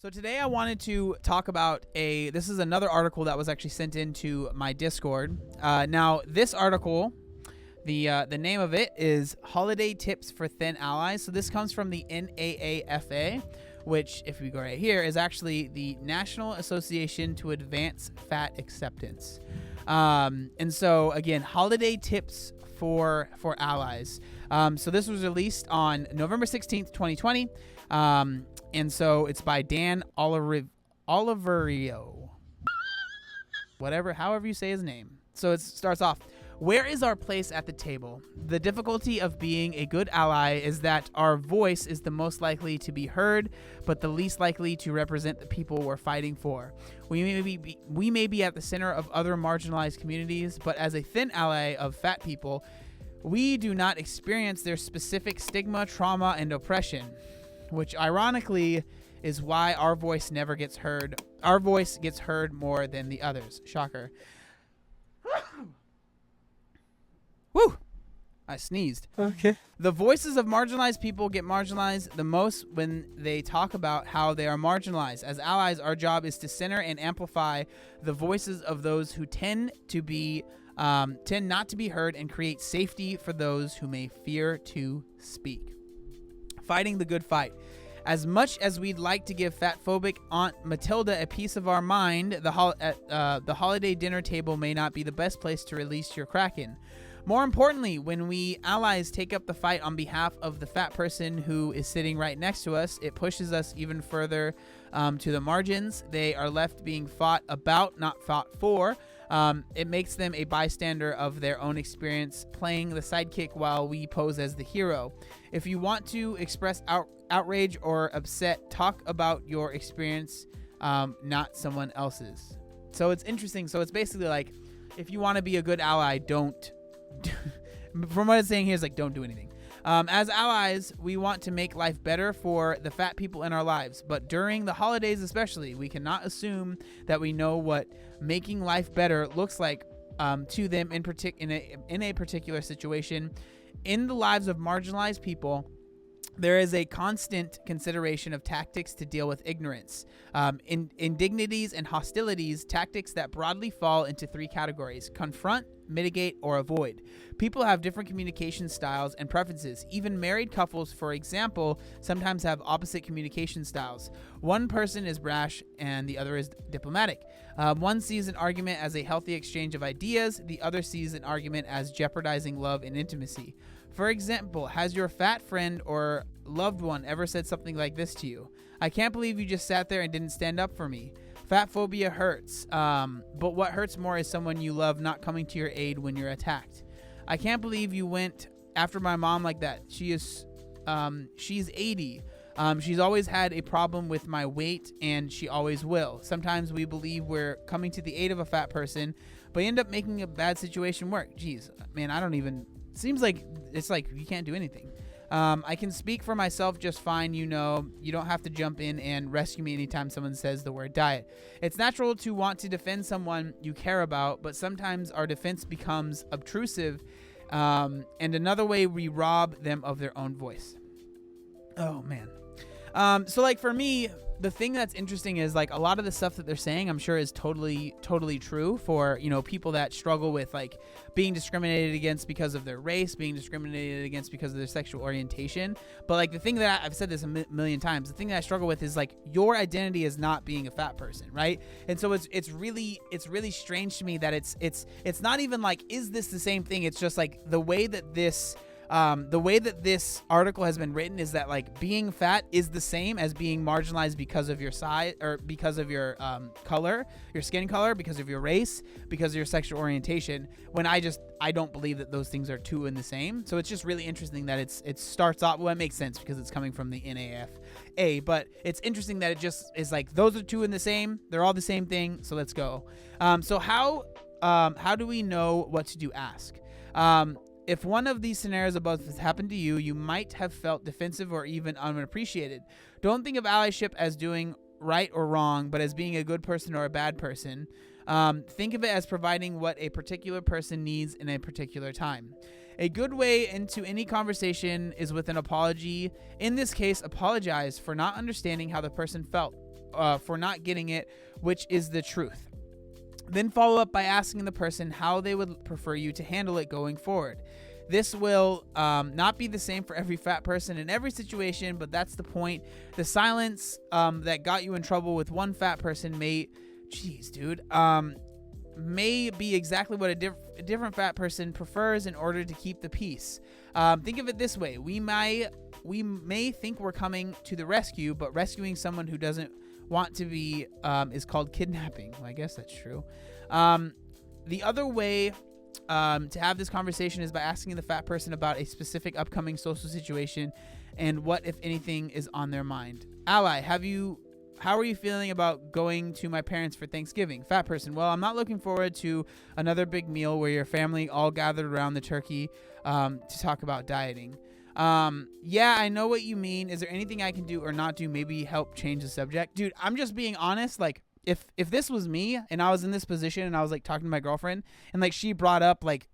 So today I wanted to talk about this is another article that was actually sent into my Discord. Now this article, the name of it is Holiday Tips for Thin Allies. So this comes from the NAAFA, which, if we go right here, is actually the National Association to Advance Fat Acceptance. And so again, holiday tips for allies. So this was released on November 16th, 2020. And so it's by Dan Oliverio. However you say his name. So it starts off, where is our place at the table? The difficulty of being a good ally is that our voice is the most likely to be heard, but the least likely to represent the people we're fighting for. We may be at the center of other marginalized communities, but as a thin ally of fat people, we do not experience their specific stigma, trauma, and oppression, which ironically is why our voice never gets heard. Our voice gets heard more than the others. Shocker. Woo! I sneezed. Okay. The voices of marginalized people get marginalized the most when they talk about how they are marginalized. As allies, our job is to center and amplify the voices of those who tend not to be heard and create safety for those who may fear to speak. Fighting the good fight. As much as we'd like to give fat-phobic Aunt Matilda a piece of our mind, the holiday dinner table may not be the best place to release your Kraken. More importantly, when we allies take up the fight on behalf of the fat person who is sitting right next to us, it pushes us even further to the margins. They are left being fought about, not fought for. It makes them a bystander of their own experience, playing the sidekick while we pose as the hero. If you want to express outrage or upset, talk about your experience, not someone else's. So it's interesting. So it's basically like, if you want to be a good ally, don't. From what it's saying here is like, don't do anything. As allies, we want to make life better for the fat people in our lives, but during the holidays especially, we cannot assume that we know what making life better looks like to them in a particular situation. In the lives of marginalized people, there is a constant consideration of tactics to deal with ignorance, indignities, and hostilities, tactics that broadly fall into three categories: confront, mitigate, or avoid. People have different communication styles and preferences. Even married couples, for example, sometimes have opposite communication styles. One person is brash and the other is diplomatic. One sees an argument as a healthy exchange of ideas. The other sees an argument as jeopardizing love and intimacy. For example, has your fat friend or loved one ever said something like this to you? I can't believe you just sat there and didn't stand up for me. Fat phobia hurts, but what hurts more is someone you love not coming to your aid when you're attacked. I can't believe you went after my mom like that. She's 80. She's always had a problem with my weight, and she always will. Sometimes we believe we're coming to the aid of a fat person, but end up making a bad situation work. Jeez, man, seems like it's like you can't do anything. I can speak for myself just fine. You don't have to jump in and rescue me anytime someone says the word diet. It's natural to want to defend someone you care about, but sometimes our defense becomes obtrusive, and another way we rob them of their own voice. Oh, man. So like for me, the thing that's interesting is like a lot of the stuff that they're saying, I'm sure is totally true for, people that struggle with like being discriminated against because of their race, being discriminated against because of their sexual orientation. But like the thing that I've said this a million times, the thing that I struggle with is like your identity is not being a fat person, right? And so it's really strange to me that it's not even like, is this the same thing? It's just like the way that this article has been written is that like being fat is the same as being marginalized because of your size or because of your color, your skin color, because of your race, because of your sexual orientation, when I don't believe that those things are two in the same. So it's just really interesting that it starts off, well, it makes sense because it's coming from the NAFA, but it's interesting that it just is like, those are two in the same, they're all the same thing, so let's go. So how do we know what to ask? If one of these scenarios above has happened to you, you might have felt defensive or even unappreciated. Don't think of allyship as doing right or wrong, but as being a good person or a bad person. Think of it as providing what a particular person needs in a particular time. A good way into any conversation is with an apology. In this case, apologize for not understanding how the person felt, for not getting it, which is the truth. Then follow up by asking the person how they would prefer you to handle it going forward. This will not be the same for every fat person in every situation, but that's the point. The silence that got you in trouble with one fat person may be exactly what a different fat person prefers in order to keep the peace. Think of it this way. We may think we're coming to the rescue, but rescuing someone who doesn't want to be is called kidnapping. Well, I guess that's true. The other way to have this conversation is by asking the fat person about a specific upcoming social situation and what, if anything, is on their mind. Ally, how are you feeling about going to my parents for Thanksgiving? Fat person, well, I'm not looking forward to another big meal where your family all gathered around the turkey to talk about dieting. Yeah, I know what you mean. Is there anything I can do or not do? Maybe help change the subject? Dude, I'm just being honest. Like, if this was me and I was in this position and I was like talking to my girlfriend and like she brought up like,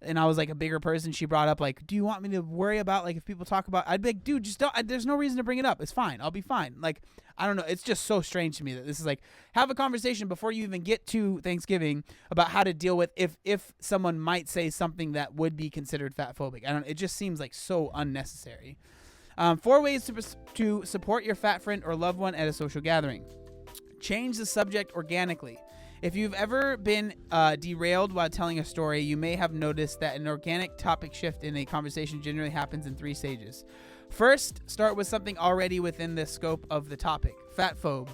and I was like a bigger person, she brought up like, do you want me to worry about like if people talk about, I'd be like, dude, just don't, there's no reason to bring it up. It's fine. I'll be fine. Like, I don't know. It's just so strange to me that this is like, have a conversation before you even get to Thanksgiving about how to deal with if someone might say something that would be considered fat phobic. It just seems like so unnecessary. 4 ways to support your fat friend or loved one at a social gathering. Change the subject organically. If you've ever been derailed while telling a story, you may have noticed that an organic topic shift in a conversation generally happens in 3 stages. First, start with something already within the scope of the topic. Fat phobe.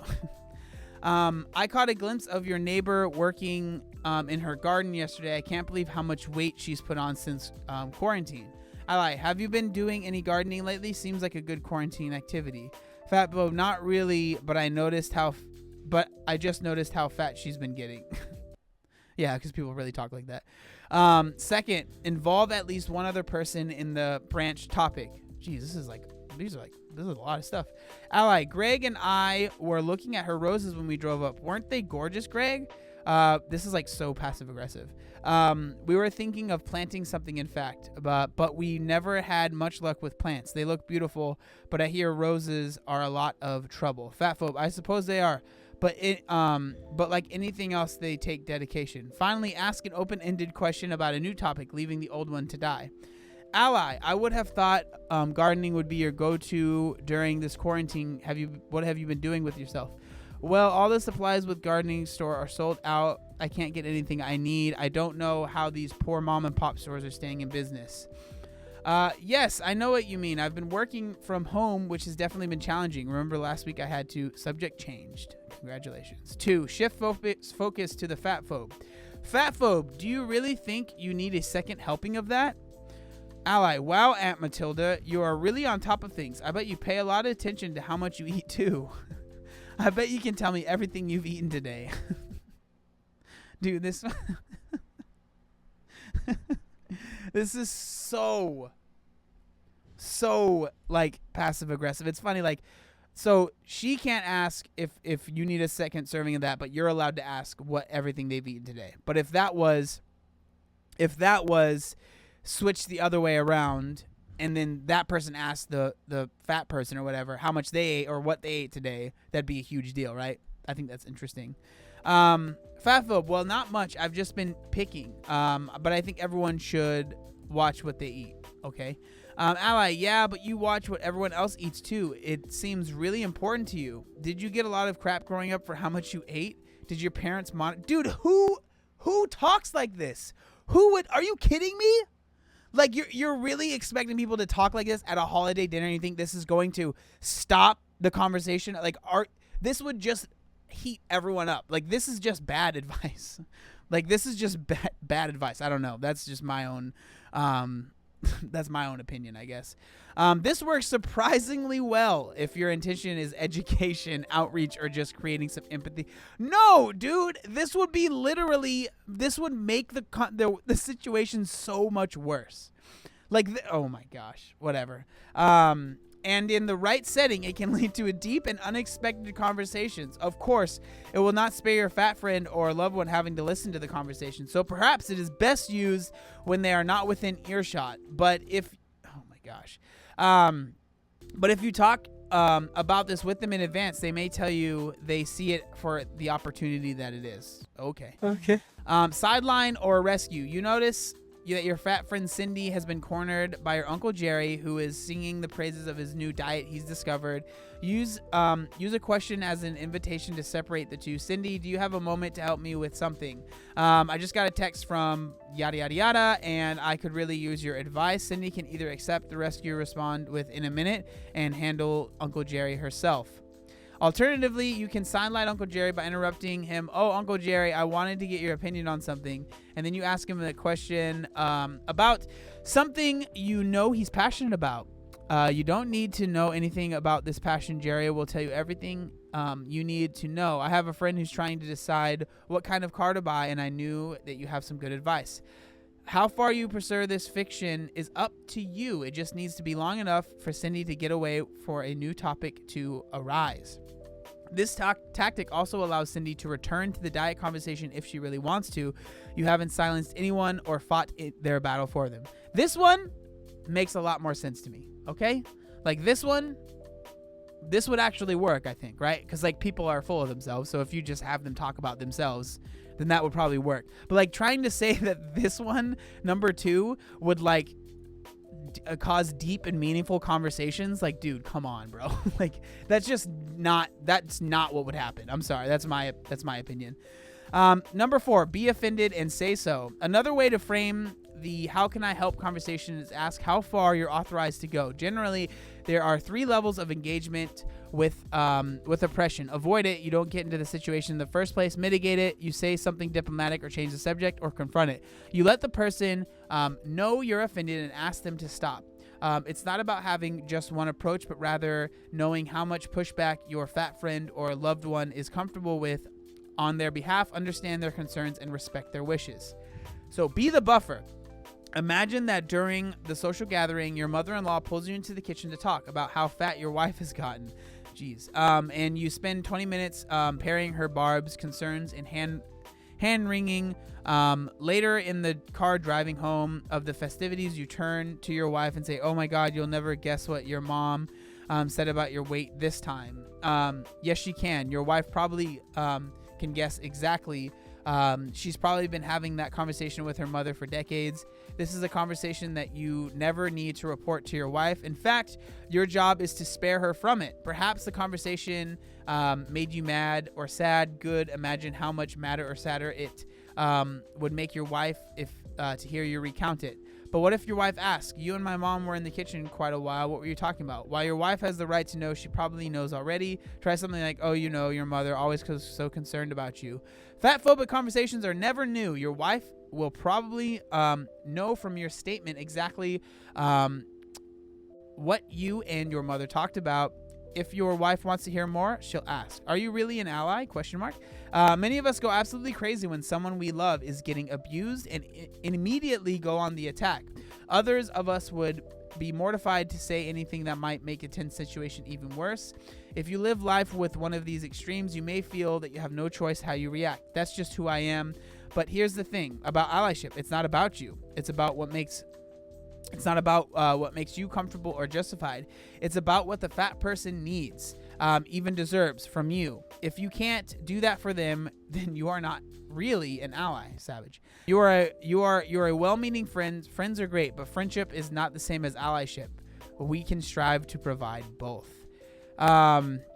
I caught a glimpse of your neighbor working in her garden yesterday. I can't believe how much weight she's put on since quarantine. Ally, have you been doing any gardening lately? Seems like a good quarantine activity. Fat phobe, not really, but I just noticed how fat she's been getting. Yeah, because people really talk like that. Second, involve at least one other person in the branch topic. Jeez, this is a lot of stuff. Ally, Greg and I were looking at her roses when we drove up. Weren't they gorgeous, Greg? This is like so passive aggressive. We were thinking of planting something, in fact, but we never had much luck with plants. They look beautiful, but I hear roses are a lot of trouble. Fat phobe, I suppose they are. But like anything else, they take dedication. Finally, ask an open-ended question about a new topic, leaving the old one to die. Ally, I would have thought gardening would be your go-to during this quarantine. What have you been doing with yourself? Well, all the supplies with gardening store are sold out. I can't get anything I need. I don't know how these poor mom and pop stores are staying in business. Yes, I know what you mean. I've been working from home, which has definitely been challenging. Remember last week I had to subject changed. Congratulations. 2, shift focus to the fat phobe. Fat phobe, do you really think you need a second helping of that? Ally, wow, Aunt Matilda, you are really on top of things. I bet you pay a lot of attention to how much you eat too. I bet you can tell me everything you've eaten today. Dude, this is so like passive aggressive. It's funny, like, so she can't ask if you need a second serving of that, but you're allowed to ask what everything they've eaten today. But if that was switched the other way around, and then that person asked the fat person or whatever how much they ate or what they ate today, that'd be a huge deal, right? I think that's interesting. Fat phobe, well, not much. I've just been picking. But I think everyone should watch what they eat. Okay. Ally, yeah, but you watch what everyone else eats too. It seems really important to you. Did you get a lot of crap growing up for how much you ate? Did your parents Dude, who talks like this? Are you kidding me? Like, you're really expecting people to talk like this at a holiday dinner, and you think this is going to stop the conversation? Like, this would just heat everyone up. Like, this is just bad advice. Like, this is just bad advice. I don't know. That's just my own that's my own opinion, I guess. This works surprisingly well if your intention is education, outreach, or just creating some empathy. No, dude, this would make the situation so much worse. Like, oh my gosh, whatever. And in the right setting, it can lead to a deep and unexpected conversations. Of course, it will not spare your fat friend or loved one having to listen to the conversation. So perhaps it is best used when they are not within earshot. But if, oh my gosh. But if you talk about this with them in advance, they may tell you they see it for the opportunity that it is. Okay. Sideline or rescue. You notice that your fat friend Cindy has been cornered by your Uncle Jerry, who is singing the praises of his new diet he's discovered. Use a question as an invitation to separate the two. Cindy, do you have a moment to help me with something? I just got a text from yada yada yada, and I could really use your advice. Cindy can either accept the rescue, respond within a minute, and handle Uncle Jerry herself. Alternatively, you can sidelight Uncle Jerry by interrupting him. Oh, Uncle Jerry, I wanted to get your opinion on something. And then you ask him a question about something you know he's passionate about. You don't need to know anything about this passion. Jerry will tell you everything you need to know. I have a friend who's trying to decide what kind of car to buy, and I knew that you have some good advice. How far you pursue this fiction is up to you. It just needs to be long enough for Cindy to get away for a new topic to arise. This tactic also allows Cindy to return to the diet conversation if she really wants to. You haven't silenced anyone or fought their battle for them. This one makes a lot more sense to me, okay? Like this one, this would actually work, I think, right? Because like people are full of themselves, so if you just have them talk about themselves, then that would probably work. But like trying to say that this one, number 2, would like cause deep and meaningful conversations, like, dude, come on, bro. Like that's not what would happen. I'm sorry, that's my opinion. Number 4, be offended and say so. Another way to frame the how can I help conversation is ask how far you're authorized to go. Generally, there are 3 levels of engagement with oppression. Avoid it. You don't get into the situation in the first place. Mitigate it. You say something diplomatic or change the subject or confront it. You let the person know you're offended and ask them to stop. It's not about having just one approach, but rather knowing how much pushback your fat friend or loved one is comfortable with on their behalf, understand their concerns, and respect their wishes. So be the buffer. Imagine that during the social gathering, your mother-in-law pulls you into the kitchen to talk about how fat your wife has gotten. Jeez. And you spend 20 minutes parrying her barbs, concerns, and hand-wringing. Later in the car driving home of the festivities, you turn to your wife and say, oh my God, you'll never guess what your mom said about your weight this time. Yes, she can. Your wife probably can guess exactly. She's probably been having that conversation with her mother for decades. This is a conversation that you never need to report to your wife. In fact, your job is to spare her from it. Perhaps the conversation made you mad or sad. Good. Imagine how much madder or sadder it would make your wife if to hear you recount it. But what if your wife asks, you and my mom were in the kitchen quite a while. What were you talking about? While your wife has the right to know, she probably knows already. Try something like, oh, you know, your mother always so concerned about you. Fatphobic conversations are never new. Your wife will probably know from your statement exactly what you and your mother talked about. If your wife wants to hear more, she'll ask, are you really an ally? ? Many of us go absolutely crazy when someone we love is getting abused and immediately go on the attack. Others of us would be mortified to say anything that might make a tense situation even worse. If you live life with one of these extremes, you may feel that you have no choice how you react. That's just who I am. But here's the thing about allyship. It's not about you. It's about what makes you comfortable or justified. It's about what the fat person needs, even deserves from you. If you can't do that for them, then you are not really an ally, Savage. You're a well-meaning friend. Friends are great, but friendship is not the same as allyship. We can strive to provide both.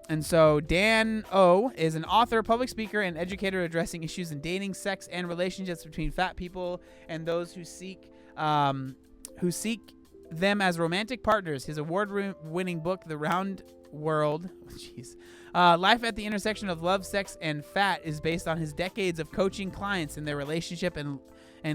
And so Dan O is an author, public speaker, and educator addressing issues in dating, sex, and relationships between fat people and those who seek them as romantic partners. His award-winning book, The Round World, Life at the Intersection of Love, Sex, and Fat, is based on his decades of coaching clients in their relationship and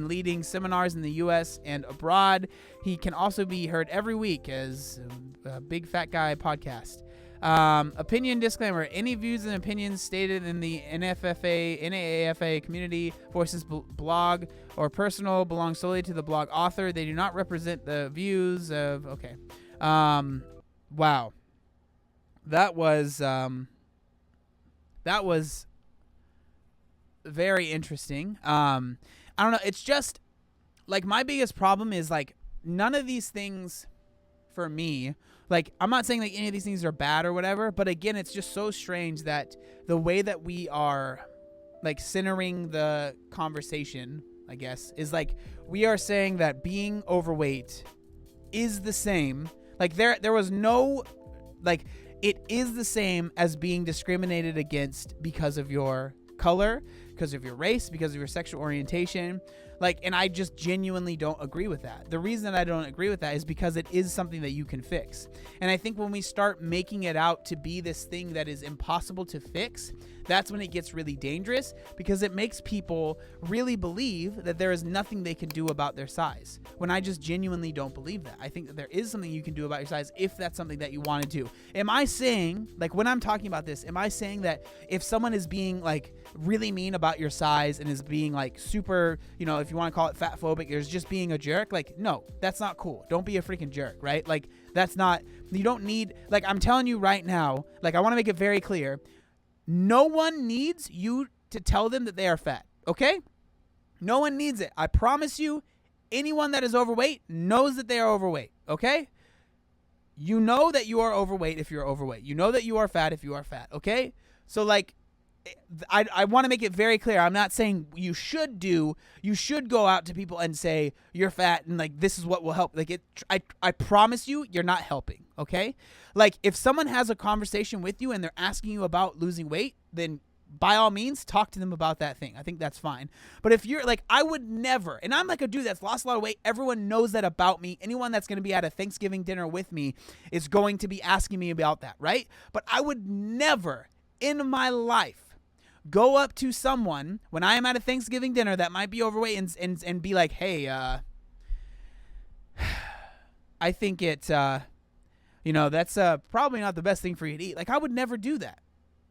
leading seminars in the U.S. and abroad. He can also be heard every week as a Big Fat Guy podcast. Opinion disclaimer: any views and opinions stated in the NAAFA community voices blog or personal belong solely to the blog author. They do not represent the views of Wow. That was very interesting. I don't know. It's just like my biggest problem is like none of these things for me. Like I'm not saying like any of these things are bad or whatever, but again, it's just so strange that the way that we are like centering the conversation, I guess, is like we are saying that being overweight is the same. Like there was no like it is the same as being discriminated against because of your color, because of your race, because of your sexual orientation. Like, and I just genuinely don't agree with that. The reason that I don't agree with that is because it is something that you can fix. And I think when we start making it out to be this thing that is impossible to fix, that's when it gets really dangerous, because it makes people really believe that there is nothing they can do about their size, when I just genuinely don't believe that. I think that there is something you can do about your size if that's something that you want to do. Am I saying, like when I'm talking about this, am I saying that if someone is being like really mean about your size and is being like super, you know, if you want to call it fat phobic, is just being a jerk? Like, no, that's not cool. Don't be a freaking jerk, right? Like, that's not, you don't need, like, I'm telling you right now, like, I want to make it very clear. No one needs you to tell them that they are fat, okay? No one needs it. I promise you, anyone that is overweight knows that they are overweight, okay? You know that you are overweight if you're overweight. You know that you are fat if you are fat, okay? So, like, I want to make it very clear. I'm not saying you should go out to people and say you're fat and like this is what will help. Like I promise you, you're not helping. Okay. Like if someone has a conversation with you and they're asking you about losing weight, then by all means talk to them about that thing. I think that's fine. But if you're like, I would never, and I'm like a dude that's lost a lot of weight. Everyone knows that about me. Anyone that's going to be at a Thanksgiving dinner with me is going to be asking me about that. Right. But I would never in my life go up to someone when I am at a Thanksgiving dinner that might be overweight and be like, hey, I think it's, that's probably not the best thing for you to eat. Like, I would never do that.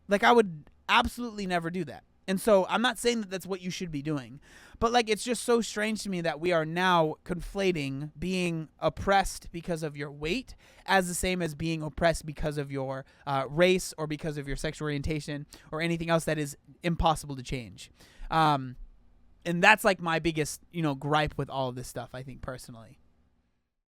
Like, I would absolutely never do that. And so I'm not saying that that's what you should be doing. But, like, it's just so strange to me that we are now conflating being oppressed because of your weight as the same as being oppressed because of your race or because of your sexual orientation or anything else that is impossible to change. And that's, like, my biggest, gripe with all of this stuff, I think, personally.